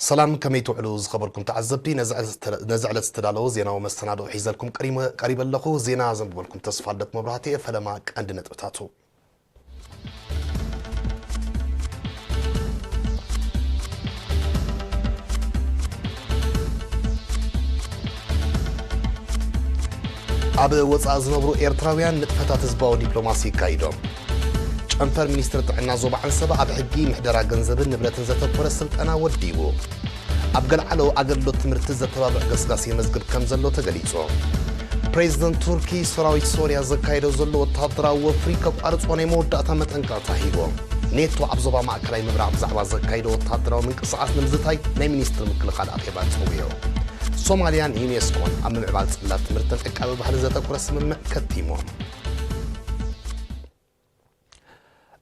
سلام كمي تعلوز خبركم تعذبتي نزعلت استدالو زينا ومستنادو حيزلكم قريب لكو زينا زنبولكم تصفادت مبرهاتي فلما عندنا تبتاتو أبي وصل زنبرو إيرتراويان نتفتات زباو دبلوماسي كايدوم أنفر مينستر تعنا زوبا عن سبع بحجي محدرا جنزبن نبلة زتبور السلطنة وديبو أبقل علو أقل تمرت زتبابع قسقاسي مزقب كمزلو تقليسو بريزيدنت تركي سراويت سوريا زكايدو زلو وطاطرا وفريكا بأرض ونيمو داتا متنكا تاهيبو نيتو عبزوبا مع كلاي مبرع بزعبا زكايدو وطاطرا ومن قصعات نمزتاي ناي مينستر مكلقات أطيبات سويو صوماليان يونيسكون أمن عباد سبلات تمرتن أكابل بحر زتبور السمم كتيمو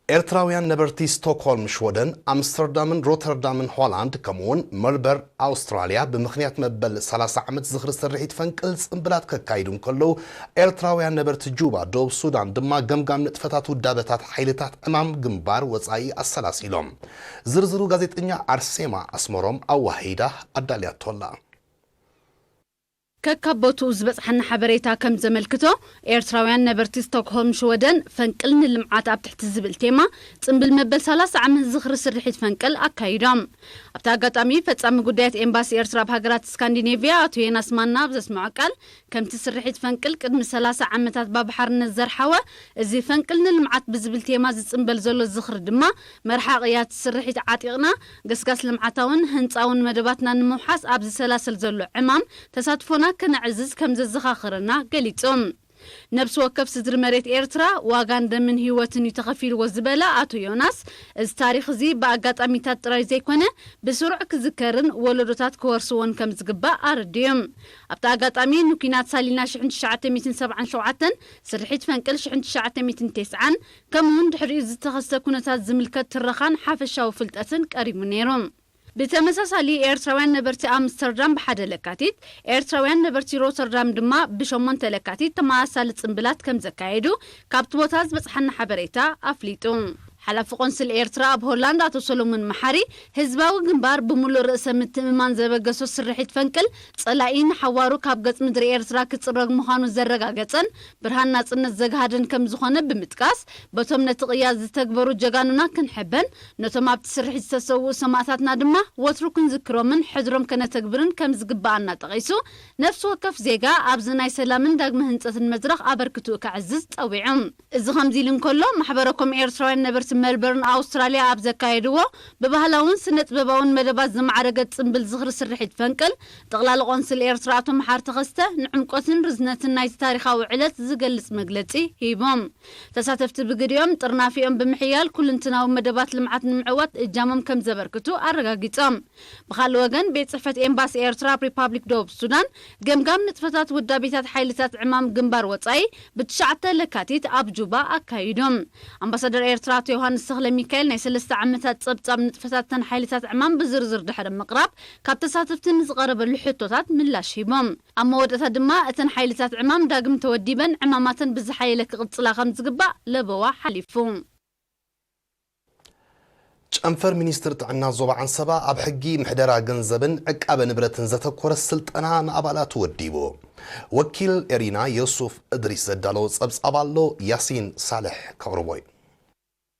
إيرتراويان نبرتي ستوكهولم شودن أمستردامن روتردامن هولاند كمون ملبر أستراليا بمخنيات مبل 30 عمت زخر السرحيت فنكل سنبلات كايدون كله إيرتراويان نبرت جوبا دوب السودان دما قمقام نتفتاتو دابتات حيلتات أمام قنبار وصاي السلاسيلوم زرزرو غازيتنيا أرسيما أسمروم أو وحيدة أداليات طولا ككبوتو زبصحن حبريتا كم زملكتو إيرتراويان نبرتي ستوكهولم شودن فنقلن اللمعات اب تحت الزبل تيما صنبل مبل 30 عام زخر سرحيت فنقل اكايدام ابتا قطامي فصام غدايات امباسي إيرترا بهاجرات اسكاندينافيا اتو يناسمانا بزسمع قال كم تسرحيت فنقل قدم 30 عامتات ببحر نزرحوا ازي فنقلن اللمعات بزبل تيما صنبل زلو زخر دما مرحقيات سرحيت عاتيقنا قسقاس لمعاتاون هنصاون مدباتنا نموحاس اب سلاسل زلو عمام تساتفونا كنعزز كم زخاخرنا قليتهم نفس وكف صدر مريت إيرترا واغان دمن هيوتن يتخفيل وزبلا أتو يوناس از تاريخ زي باقات أميتات تراي زي كونه بسرعة كذكرن ولدوتات كورسوان كم زقبا أرديم أبتاقات أمين نوكينات سالينا شحنت شعاتة 207 شعاتن سرحيت فانكل شحنت شعاتة 209 كمون دحريز تخصة كونتات زملكات ترخان حافشا وفلتأتن كاريمو نيروم بتمساسالي إيرتراويان نبرتي أمستردام بحدا لكاتيت إيرتراويان نبرتي روتردام دما بشومون تلكاتيت تماسالت صنبلات كم زكايدو كابتوتاز بصحن حبريتا أفليتون حلف قنصل إيرترا بهولندا أتو سولومون محاري هزباو جنبار بمولو رئيس متممان زبقسو سرحيت فنكل صلاقين حوارو كابقص مدر إيرترا كتصرق مخانو زرقا قصن برهان ناس الناس زقهادن كم زخانة بمتكاس بتوم نتقياز تكبرو جاقانونا كنحبن نتوم عبت سرحيت تسوو سماعتاتنا دما واترو كنذكرو من حدروم كنا تكبرن كم زقبانا تغيسو نفس وكف زيقا عبزناي سلامن داق مهنسة المزرق عبركتو كعزز طويعم إذا خمزيلن كله محبركم إيرتراويان نبرت ملبورن أستراليا أبزكايدو ببهلاون سنة بباون مدبات زمعرقت صنبل زخر سرحيت فنكل تغلال قنصل إيرتراتو محار تغسته نعم قوتن رزنة النايت تاريخا وعلت زقلس مقلتي هيبوم تساتفت بقريوم طرنافيهم بمحيال كل انتناو مدبات لمعات نمعوات إجامم كم زبركتو أرقاقيتهم بخال وغن بيت صحفة إمباس إيرترا ريبابليك دوب السودان قمقام نتفتات ودابيتات حيلتات عمام قنبار وطاي بتشعت لكاتيت أبجوبا أكايدوم أمباسادر إيرتراتو يوهانس سخلا ميكايل ناي 3 عامتات صبصاب نتفتات تن حيلتات عمام بزرزر دحر مقراب كاب تساتفتن زقرب اللحطوتات ملاش هيبوم اما ودتا دما اتن حيلتات عمام داقم توديبن عماماتن بزحايلك قبصلا خمس قبا لبوا حليفون أنفر مينستر تعنا زوبا عن سبا أب حقي محدرا جنزبن عقاب نبرتن زتكور السلطنة نقبالات وديبو وكيل إرينا يوسف إدريس الدالو صبص أبالو ياسين صالح كوربوي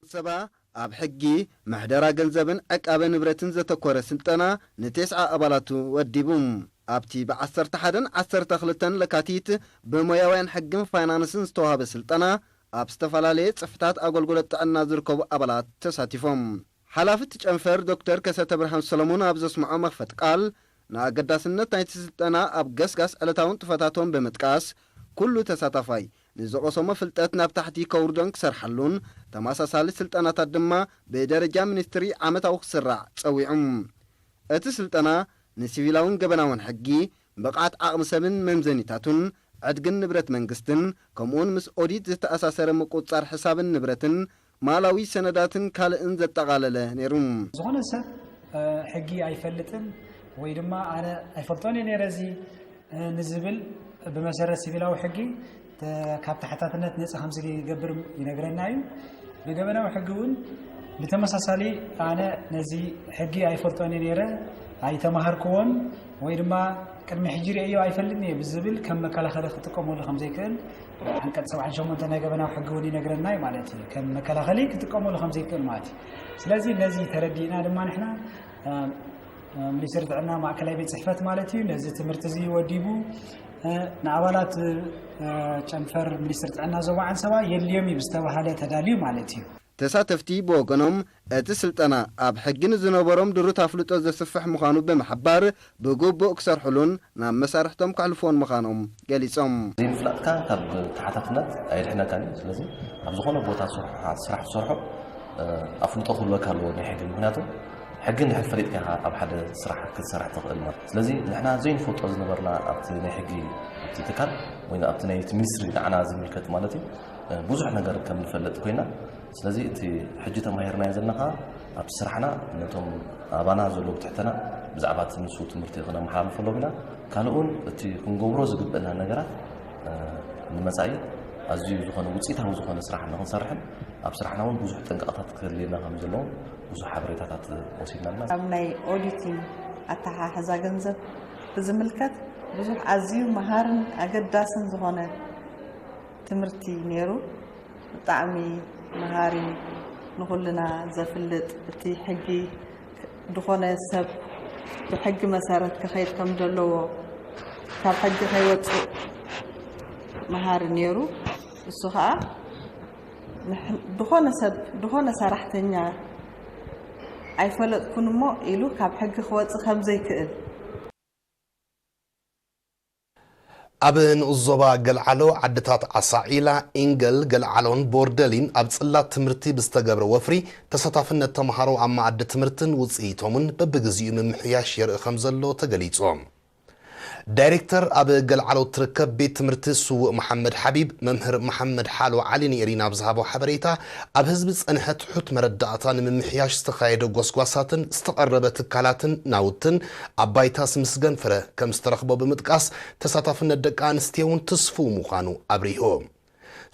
سبا أب حقي محدرا جنزبن عقاب نبرتن زتكور السلطنة نتسعة أبالاتو وديبوم أبتي بعصر تحدن عصر تخلطن لكاتيت بمويوين حقم فاينانسن ستوها بسلطنة أب استفلالي صفتات أقولقولت أنا زركب أبالات تساتيفهم حلافت أنفر دكتور كسات برهان سلمون أبزس مع مخفت قال نا قداسنة نايت سلطنة أب قسقاس ألتاون تفتاتهم بمتقاس كله تساتفاي نزقصوما فلتات نابتحتي كوردون كسر حلون تماسا سالي سلطنة تدما بدرجة منستري عامت أو خسرع تسويعم أت سلطنة نسيفيلاون قبناون حقي بقعت عقم سبن ممزنيتاتون عدقن نبرت منقستن كمون مس أوديت زت أساسر مقوطار حساب النبرتن مالاوي سنداتن كالئن زتغالله نيروم زغنا سب حقي أيفلتن ويدما أنا أيفلتوني نيرزي نزبل بمسارة سيفيلاو حقي كابت حتاتنا ناس 5 قبر ينقرنايو بقبنا وحقون بتمساسالي أنا نزي حقي أيفلتوني نيره ኣይተማሃርክዎን ወይ ድማ ቅድሚ ሕጂ ርእዮ ኣይፈልጥን እየ ብዝብል ከም መከላኸሊ ክጥቀመሉ ከም ዘይክእል አንቀጽ 78 ናይ ገበናዊ ሕጊ እውን ይነግረና ማለት እዩ ከም መከላኸሊ ክጥቀመሉ ከም ዘይክእል ማለት እዩ ስለዚ ነዚ ተረዲእና ድማ ንሕና ሚኒስትር ጥዕና ማዕከላዊ ቤት ጽሕፈት ማለት እዩ ነዚ ትምህርቲ እዚ ወዲቡ ንኣባላት ጨንፈር ሚኒስትር ጥዕና ዞባ አንሰባ የልዮም ብዝተባሃለ ተዳልዩ ማለት እዩ ተሳተፍቲ ብወገኖም እቲ ስልጠና ኣብ ሕግን ዝነበሮም ድሩት ኣፍልጦ ዘስፍሕ ምዃኑ ብምሕባር ብግቡእ ክሰርሕሉን ናብ መሳርሕቶም ካሕልፎን ምዃኖም ገሊጾም ዘይምፍላጥካ ካብ ተሓታትነት ኣይድሕነካን ስለዚ ኣብ ዝኾነ ቦታ ስራሕ ዝሰርሖ ኣፍልጦ ክህልወካ ኣለዎ ናይ ሕጊ ምክንያቱ ሕጊ ንድሕር ፈሊጥካ ኣብ ሓደ ስራሕ ክትሰርሕ ትኽእል ማለት ስለዚ ንሕና ዘይንፈልጦ ዝነበርና ኣብቲ ናይ ሕጊ ኣብቲ ትካል ወይ ኣብቲ ናይ ሚኒስትሪ ንዓና ዝምልከት ማለት እዩ ብዙሕ ነገር ከም ንፈልጥ ኮይና ስለዚ እቲ ሕጂ ተማሂርናዮ ዘለና ኣብ ስራሕና ነቶም ኣባና ዘለዉ ትሕተና ብዛዕባ ንሱ ትምህርቲ ክነመሓላልፈሎም ኢና ካልኡን እቲ ክንገብሮ ዝግበአና ነገራት ንመጻኢ ኣዝዩ ዝኾነ ውፅኢታዊ ዝኾነ ስራሕ ንክንሰርሕን ኣብ ስራሕና እውን ብዙሕ ጥንቃቐታት ክህልየና ከም ዘለዎ ብዙሕ ሓበሬታታት ወሲድና ኣብ ናይ ኦዲቲንግ ኣተሓሕዛ ገንዘብ ብዝምልከት ብዙሕ ኣዝዩ መሃርን ኣገዳስን ዝኾነ ትምህርቲ ነይሩ ብጣዕሚ መሃሪ ንኹልና ዘፍልጥ እቲ ሕጊ ድኾነ ሰብ ብሕጊ መሰረት ክኸይድ ከም ዘለዎ ካብ ሕጊ ከይወፅእ መሃሪ ነይሩ እሱ ከዓ ድኾነ ሰብ ድኾነ ሰራሕተኛ ኣይፈለጥኩን እሞ ኢሉ ካብ ሕጊ ክወፅእ ከም ዘይክእል ኣብ ንኡዞባ ገልዓሎ ዓድታት ዓሳዒላ ኢንገል ገልዓሎን ቦርደሊን ኣብ ጽላት ትምህርቲ ብዝተገብረ ወፍሪ ተሳታፍነት ተምሃሮ ኣብ ማዕዲ ትምህርትን ውፅኢቶምን በብግዚኡ ምምሕያሽ የርኢ ከም ዘሎ ተገሊጾም ዳይሬክተር ኣብ ገልዓሎ ትርከብ ቤት ትምህርቲ ስውእ መሐመድ ሓቢብ መምህር መሐመድ ሓሎ ዓሊ ንኤሪና ብዝሃቦ ሓበሬታ ኣብ ህዝቢ ጸንሐት ሕት መረዳእታ ንምምሕያሽ ዝተኻየደ ጓስጓሳትን ዝተቐረበ ትካላትን ናውትን ኣብ ባይታ ስምስገን ፍረ ከም ዝተረኽቦ ብምጥቃስ ተሳታፍነት ደቂ ኣንስትዮ እውን ተስፉ ምዃኑ ኣብሪሆም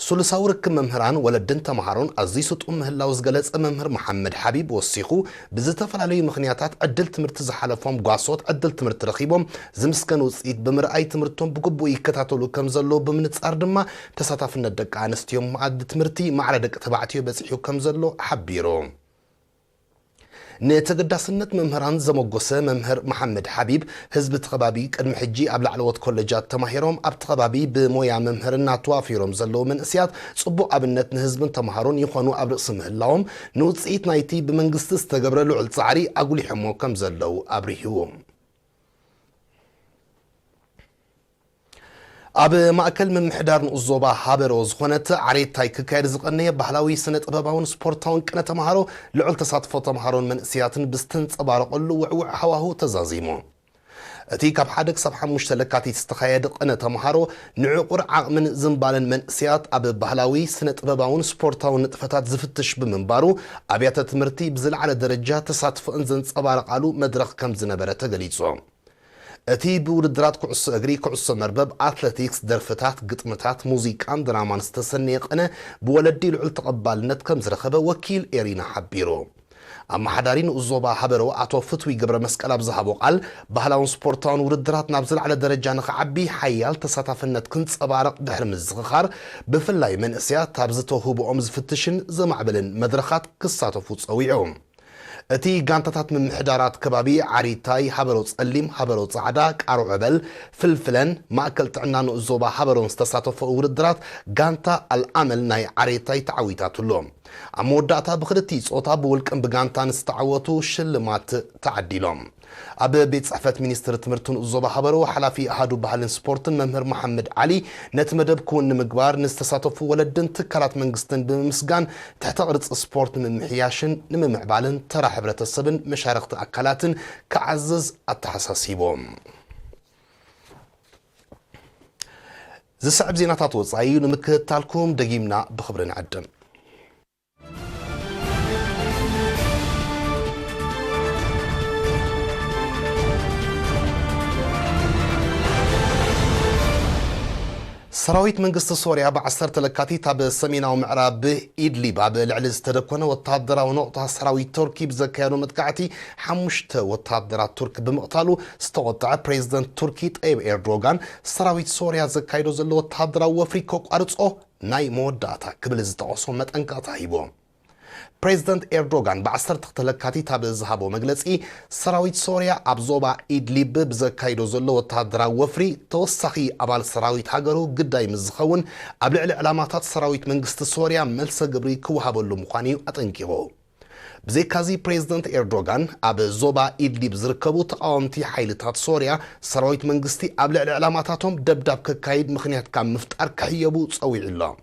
ሱልሳዊ ርክብ መምህራን ወለድን ተምሃሮን ኣዝዩ ስጡም ምህላው ዝገለጸ መምህር መሐመድ ሓቢብ ወሲኹ ብዝተፈላለዩ ምኽንያታት ዕድል ትምህርቲ ዝሓለፎም ጓሶት ዕድል ትምህርቲ ረኺቦም ዝምስገን ውፅኢት ብምርኣይ ትምህርቶም ብግቡእ ይከታተሉ ከም ዘሎ ብምንጻር ድማ ተሳታፍነት ደቂ ኣንስትዮ ማዕዲ ትምህርቲ ማዕረ ደቂ ተባዕትዮ በፂሑ ከም ዘሎ ሓቢሮም ንተገዳስነት መምህራን ዘመጎሰ መምህር መሐመድ ሓቢብ ህዝቢ ተኸባቢ ቅድሚ ሕጂ ኣብ ላዕለዎት ኮሌጃት ተማሂሮም ኣብ ተኸባቢ ብሞያ መምህርና ተዋፊሮም ዘለዉ መንእስያት ጽቡቕ ኣብነት ንህዝብን ተምሃሮን ይኾኑ ኣብ ርእሲ ምህላዎም ንውፅኢት ናይቲ ብመንግስቲ ዝተገብረ ልዑል ጻዕሪ ኣጉሊሖሞ ከም ዘለዉ ኣብሪሂዎም ኣብ ማእከል ምምሕዳር ንኡዞባ ሃበሮ ዝኾነት ዓሬታይ ክካየድ ዝቐነየ ባህላዊ ስነ ጥበባውን ስፖርታውን ቅነ ተምሃሮ ልዑል ተሳትፎ ተምሃሮን መንእስያትን ብዝተንጸባረቐሉ ውዕውዕ ሃዋህው ተዛዚሞ እቲ ካብ 1 ክሳብ 5 ለካቲት ዝተኻየደ ቅነ ተምሃሮ ንዕቁር ዓቕምን ዝምባለን መንእስያት ኣብ ባህላዊ ስነ ጥበባውን ስፖርታውን ንጥፈታት ዝፍትሽ ብምንባሩ ኣብያተ ትምህርቲ ብዝለዓለ ደረጃ ተሳትፎን ዘንጸባረቓሉ መድረኽ ከም ዝነበረ ተገሊጾም እቲ ብውድድራት ኩዕሶ እግሪ ኩዕሶ መርበብ ኣትሌቲክስ ደርፍታት ግጥምታት ሙዚቃን ድራማን ዝተሰነየ ቅነ ብወለዲ ልዑል ተቐባልነት ከም ዝረኸበ ወኪል ኤሪና ሓቢሮ ኣመሓዳሪ ንኡዞባ ሃበሮ ኣቶ ፍትዊ ገብረ መስቀል ኣብ ዝሃቦ ቃል ባህላውን ስፖርታውን ውድድራት ናብ ዝለዓለ ደረጃ ንኽዓቢ ሓያል ተሳታፍነት ክንጸባረቕ ድሕሪ ምዝኽኻር ብፍላይ መንእስያት ኣብ ዝተውህብኦም ዝፍትሽን ዘማዕበልን መድረኻት ክሳተፉ ጸዊዖም እቲ ጋንታታት ምምሕዳራት ከባቢ ዓሪታይ ሃበሮ ጸሊም ሃበሮ ጻዕዳ ቃሮ ዕበል ፍልፍለን ማእከል ጥዕና ንኡዞባ ሃበሮን ዝተሳተፉ ውድድራት ጋንታ ኣልኣመል ናይ ዓሪታይ ተዓዊታትሎም ኣብ መወዳእታ ብክልቲ ጾታ ብውልቅን ብጋንታን ዝተዓወቱ ሽልማት ተዓዲሎም ኣብ ቤት ጽሕፈት ሚኒስትር ትምህርቲ ንኡዞባ ሃበሮ ሓላፊ ኣሃዱ ባህልን ስፖርትን መምህር መሐመድ ዓሊ ነቲ መደብ ክውን ንምግባር ንዝተሳተፉ ወለድን ትካላት መንግስትን ብምስጋን ትሕተ ቅርፂ ስፖርት ንምምሕያሽን ንምምዕባልን ተራ ሕብረተሰብን መሻርክቲ ኣካላትን ክዓዝዝ ኣተሓሳሲቦም ዝስዕብ ዜናታት ወፃኢ ንምክትታልኩም ደጊምና ብኽብሪ ንዕድም ሰራዊት መንግስት ሶሪያ በ10 ለካቲት ኣብ ሰሜናዊ ምዕራብ ኢድሊብ ኣብ ልዕሊ ዝተደኮነ ወታደራዊ ነቁጣ ሰራዊት ቱርኪ ብዘካየዶ መጥቃዕቲ 5 ወታደራት ቱርክ ብምቕታሉ ዝተቆጥዐ ፕሬዝደንት ቱርኪ ጠይብ ኤርዶጋን ሰራዊት ሶሪያ ዘካይዶ ዘሎ ወታደራዊ ወፍሪ ከቋርጾ ናይ መወዳእታ ክብል ዝተቆሶ መጠንቀቕታ ሂቦም ፕሬዝደንት ኤርዶጋን በ10 ለካቲት ኣብ ዝሃቦ መግለጺ ሰራዊት ሶሪያ ኣብ ዞባ ኢድሊብ ብዘካይዶ ዘሎ ወታደራዊ ወፍሪ ተወሳኺ ኣባል ሰራዊት ሃገሩ ግዳይ ምዝኸውን ኣብ ልዕሊ ዕላማታት ሰራዊት መንግስቲ ሶሪያ መልሰ ግብሪ ክወሃበሉ ምዃኑ ኣጠንቂቑ ብዘይካዚ ፕሬዝደንት ኤርዶጋን ኣብ ዞባ ኢድሊብ ዝርከቡ ተቃወምቲ ሓይልታት ሶሪያ ሰራዊት መንግስቲ ኣብ ልዕሊ ዕላማታቶም ደብዳብ ከካይድ ምኽንያት ካብ ምፍጣር ክሕየቡ ጸዊዑሎም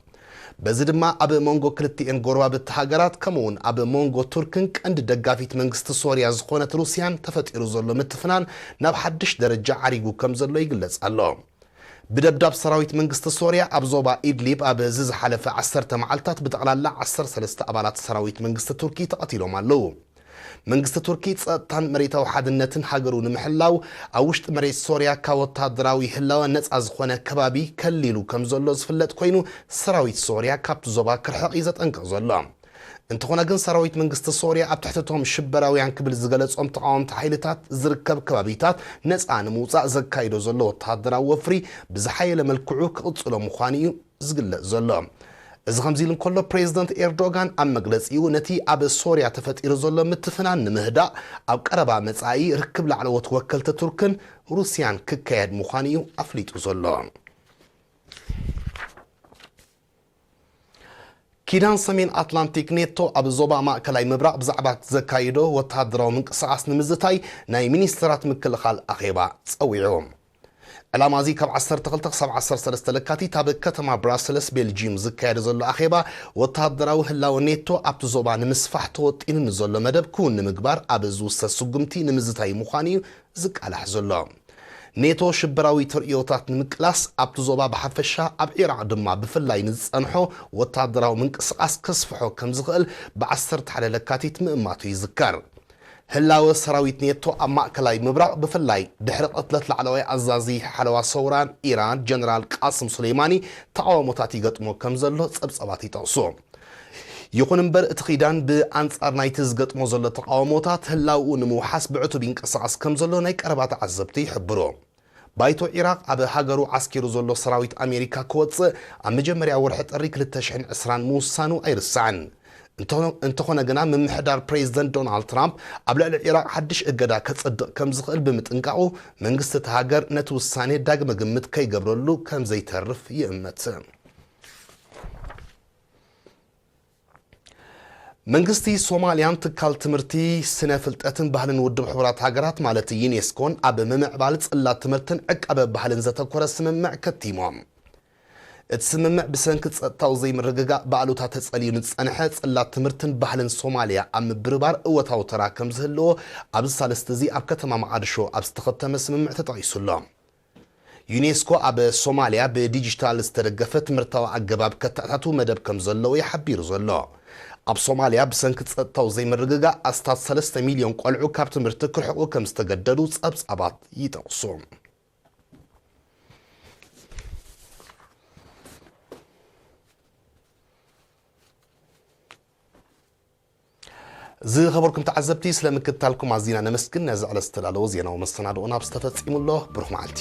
በዚ ድማ ኣብ ሞንጎ ክልቲኤን ጎረባብቲ ሃገራት ከምኡውን ኣብ ሞንጎ ቱርክን ቀንዲ ደጋፊት መንግስቲ ሶሪያ ዝኾነት ሩስያን ተፈጢሩ ዘሎ ምትፍናን ናብ ሓድሽ ደረጃ ዓሪጉ ከም ዘሎ ይግለጽ ኣሎ ብደብዳብ ሰራዊት መንግስቲ ሶሪያ ኣብ ዞባ ኢድሊብ ኣብ ዝሓለፈ 10 መዓልታት ብጠቕላላ 13 ኣባላት ሰራዊት መንግስቲ ቱርኪ ተቐቲሎም ኣለዉ መንግስቲ ቱርኪ ጸጥታን መሬታዊ ሓድነትን ሃገሩ ንምሕላው ኣብ ውሽጢ መሬት ሶሪያ ካብ ወታደራዊ ህላወ ነፃ ዝኾነ ከባቢ ከሊሉ ከም ዘሎ ዝፍለጥ ኮይኑ ሰራዊት ሶሪያ ካብቲ ዞባ ክርሕቕ ዘጠንቅቕ ዘሎ እንተኾነ ግን ሰራዊት መንግስቲ ሶሪያ ኣብ ትሕተቶም ሽበራውያን ክብል ዝገለጾም ተቃወምቲ ሓይልታት ዝርከብ ከባቢታት ነፃ ንምውፃእ ዘካይዶ ዘሎ ወታደራዊ ወፍሪ ብዝሓየለ መልክዑ ክቕጽሎ ምዃኑ እዩ ዝግለጽ ዘሎ እዚ ከምዚ ኢሉ እንከሎ ፕሬዝደንት ኤርዶጋን ኣብ መግለጺኡ ነቲ ኣብ ሶሪያ ተፈጢሩ ዘሎ ምትፍናን ንምህዳእ ኣብ ቀረባ መጻኢ ርክብ ላዕለዎት ወከልቲ ቱርክን ሩስያን ክካየድ ምዃኑ እዩ ኣፍሊጡ ዘሎ ኪዳን ሰሜን አትላንቲክ ኔቶ ኣብ ዞባ ማእከላይ ምብራቅ ብዛዕባ ዘካይዶ ወታደራዊ ምንቅስቓስ ንምዝታይ ናይ ሚኒስትራት ምክልኻል ኣኼባ ጸዊዖም ዕላማዚ ካብ 12 ክሳብ 13 ለካቲት ኣብ ከተማ ብራሰልስ ቤልጂየም ዝካየድ ዘሎ ኣኼባ ወታደራዊ ህላወ ኔቶ ኣብቲ ዞባ ንምስፋሕ ተወጢኑ ንዘሎ መደብ ክውን ንምግባር ኣብ ዝውሰድ ስጉምቲ ንምዝታይ ምዃኑ እዩ ዝቃላሕ ዘሎ ኔቶ ሽበራዊ ትርኢዮታት ንምቅላስ ኣብቲ ዞባ ብሓፈሻ ኣብ ኢራቅ ድማ ብፍላይ ንዝጸንሖ ወታደራዊ ምንቅስቓስ ከስፍሖ ከም ዝኽእል ብ11 ለካቲት ምእማቱ ይዝከር ህላወ ሰራዊት ኔቶ ኣብ ማእከላይ ምብራቅ ብፍላይ ድሕሪ ቅትለት ላዕለዋይ ኣዛዚ ሓለዋ ሰውራን ኢራን ጀነራል ቃስም ሱሌማኒ ተቃውሞታት ይገጥሞ ከም ዘሎ ጸብጸባት ይጠቕሱ ይኹን እምበር እቲ ኺዳን ብኣንጻር ናይቲ ዝገጥሞ ዘሎ ተቃውሞታት ህላውኡ ንምውሓስ ብዕቱብ ይንቀሳቐስ ከም ዘሎ ናይ ቀረባ ተዓዘብቲ ይሕብሩ ባይቶ ኢራቅ ኣብ ሃገሩ ዓስኪሩ ዘሎ ሰራዊት ኣሜሪካ ክወፅእ ኣብ መጀመርያ ወርሒ ጥሪ 2020 ምውሳኑ ኣይርስዓን እንተኾነ ግና ምምሕዳር ፕሬዝደንት ዶናልድ ትራምፕ ኣብ ልዕሊ ኢራቅ ሓድሽ እገዳ ከጸድቕ ከም ዝኽእል ብምጥንቃቑ መንግስቲ እቲ ሃገር ነቲ ውሳኔ ዳግመ ግምት ከይገብረሉ ከም ዘይተርፍ ይእመት መንግስቲ ሶማልያን ትካል ትምህርቲ ስነ ፍልጠትን ባህልን ውድብ ሕቡራት ሃገራት ማለት ዩኔስኮን ኣብ ምምዕባል ጽላት ትምህርትን ዕቀበ ባህልን ዘተኮረ ስምምዕ ከቲሞም እቲ ስምምዕ ብሰንኪ ጸጥታዊ ዘይምርግጋእ ባዕሉታት ተጸሊዩ ንጸንሐ ጽላት ትምህርትን ባህልን ሶማልያ ኣብ ምብርባር እወታዊ ተራ ከም ዝህልዎ ኣብ ሳልስተ እዚ ኣብ ከተማ መዓድሾ ኣብ ዝተኸተመ ስምምዕ ተጠቒሱሎ ዩኔስኮ ኣብ ሶማልያ ብዲጂታል ዝተደገፈ ትምህርታዊ ኣገባብ ከተኣታቱ መደብ ከም ዘለዎ ይሓቢሩ ዘሎ ኣብ ሶማልያ ብሰንኪ ጸጥታዊ ዘይምርግጋእ ኣስታት 3 ሚልዮን ቆልዑ ካብ ትምህርቲ ክርሕቑ ከም ዝተገደዱ ጸብጻባት ይጠቕሱ ዝኸበርኩም ተዓዘብቲ ስለምክትታልኩም ኣዝና ነመስግን ነዚ ዕለት ዝተዳለወ ዜናዊ መሰናድኦና ብዝተፈጺሙሎ ብሩኽ መዓልቲ